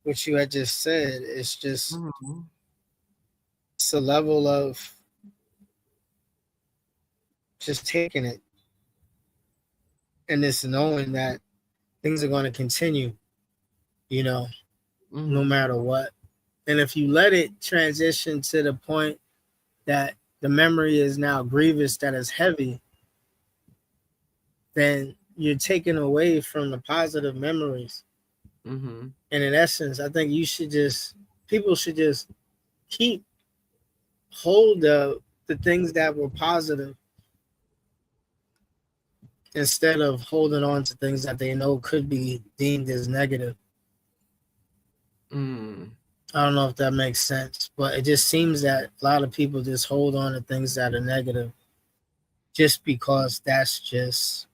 what you had just said. It's just, it's a level of just taking it. And it's knowing that things are going to continue, no matter what. And if you let it transition to the point that the memory is now grievous, that is heavy, then you're taking away from the positive memories Mm-hmm. And in essence, I think people should just keep hold of the things that were positive instead of holding on to things that they know could be deemed as negative. Mm. I don't know if that makes sense, but it just seems that a lot of people just hold on to things that are negative just because that's just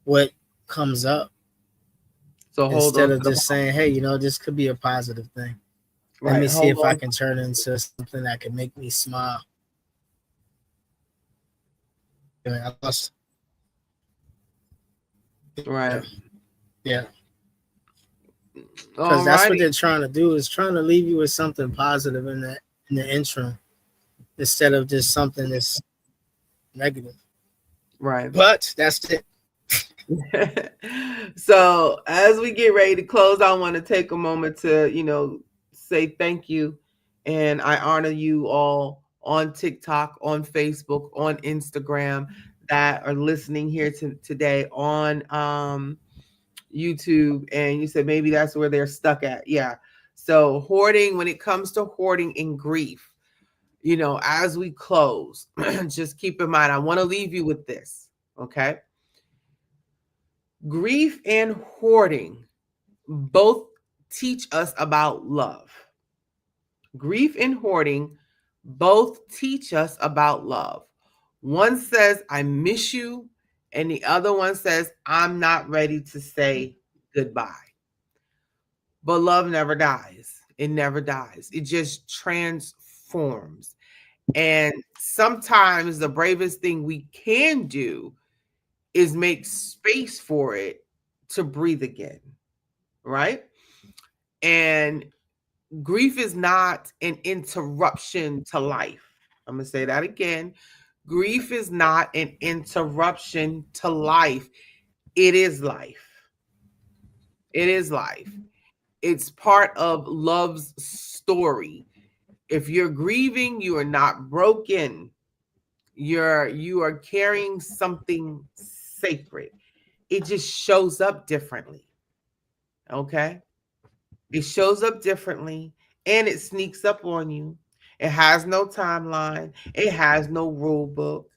what comes up. So hold Instead on of to the just saying, hey, this could be a positive thing. Let right. me see Hold if I on. can turn it into something that can make me smile. Yeah, I lost. Right. Yeah. All Because that's what righty. they're trying to do, is trying to leave you with something positive in the intro instead of just something that's negative. Right. But that's it. So as we get ready to close, I want to take a moment to, say thank you. And I honor you all on TikTok, on Facebook, on Instagram that are listening here today on YouTube. And you said maybe that's where they're stuck at. Yeah. So hoarding, when it comes to hoarding and grief, as we close, just keep in mind, I want to leave you with this. Okay. Grief and hoarding both teach us about love. Grief and hoarding both teach us about love. One says, I miss you, and the other one says, I'm not ready to say goodbye. But love never dies. It never dies. It just transforms. And sometimes the bravest thing we can do is make space for it to breathe again, right? And grief is not an interruption to life. I'm going to say that again. Grief is not an interruption to life. It is life. It is life. It's part of love's story. If you're grieving, you are not broken. You are carrying something sacred. It just shows up differently. Okay? It shows up differently and it sneaks up on you. It has no timeline. It has no rule book.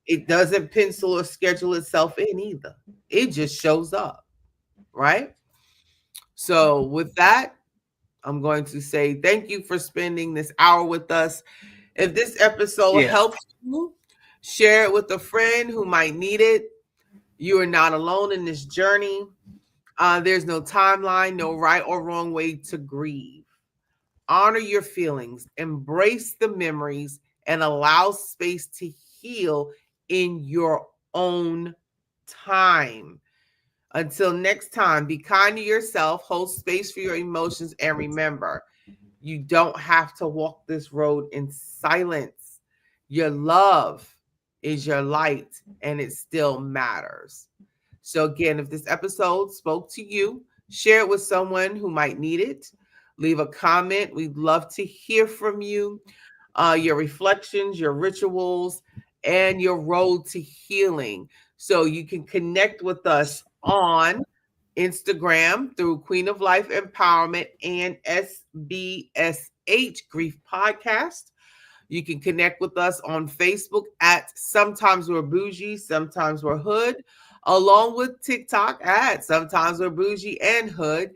It doesn't pencil or schedule itself in either. It just shows up, right? So, with that, I'm going to say thank you for spending this hour with us. If this episode Yeah. helps you, share it with a friend who might need it. You are not alone in this journey. There's no timeline, no right or wrong way to grieve. Honor your feelings, embrace the memories, and allow space to heal in your own time. Until next time, be kind to yourself, hold space for your emotions, and remember, you don't have to walk this road in silence. Your love is your light, and it still matters. So, again, if this episode spoke to you, share it with someone who might need it. Leave a comment. We'd love to hear from you, your reflections, your rituals, and your road to healing. So you can connect with us on Instagram through Queen of Life Empowerment and SBSH Grief Podcast. You can connect with us on Facebook at Sometimes We're Boujee, Sometimes We're Hood, along with TikTok at Sometimes We're Boujee and Hood.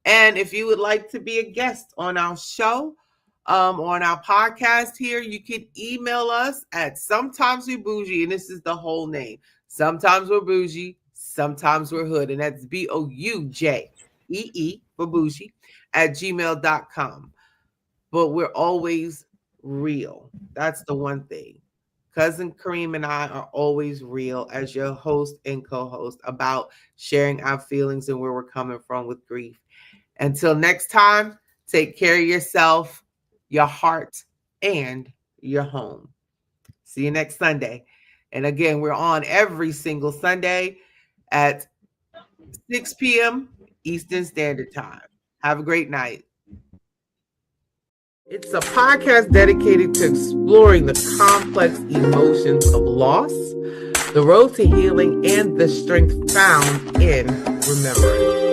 And if you would like to be a guest on our show, on our podcast here, you can email us at Sometimes We're Boujee, and this is the whole name. Sometimes We're Boujee, Sometimes We're Hood, and that's Boujee for Boujee at gmail.com. But we're always real. That's the one thing. Cousin Kareem and I are always real as your host and co-host about sharing our feelings and where we're coming from with grief. Until next time, take care of yourself, your heart, and your home. See you next Sunday. And again, we're on every single Sunday at 6 p.m. Eastern Standard Time. Have a great night. It's a podcast dedicated to exploring the complex emotions of loss, the road to healing, and the strength found in remembrance.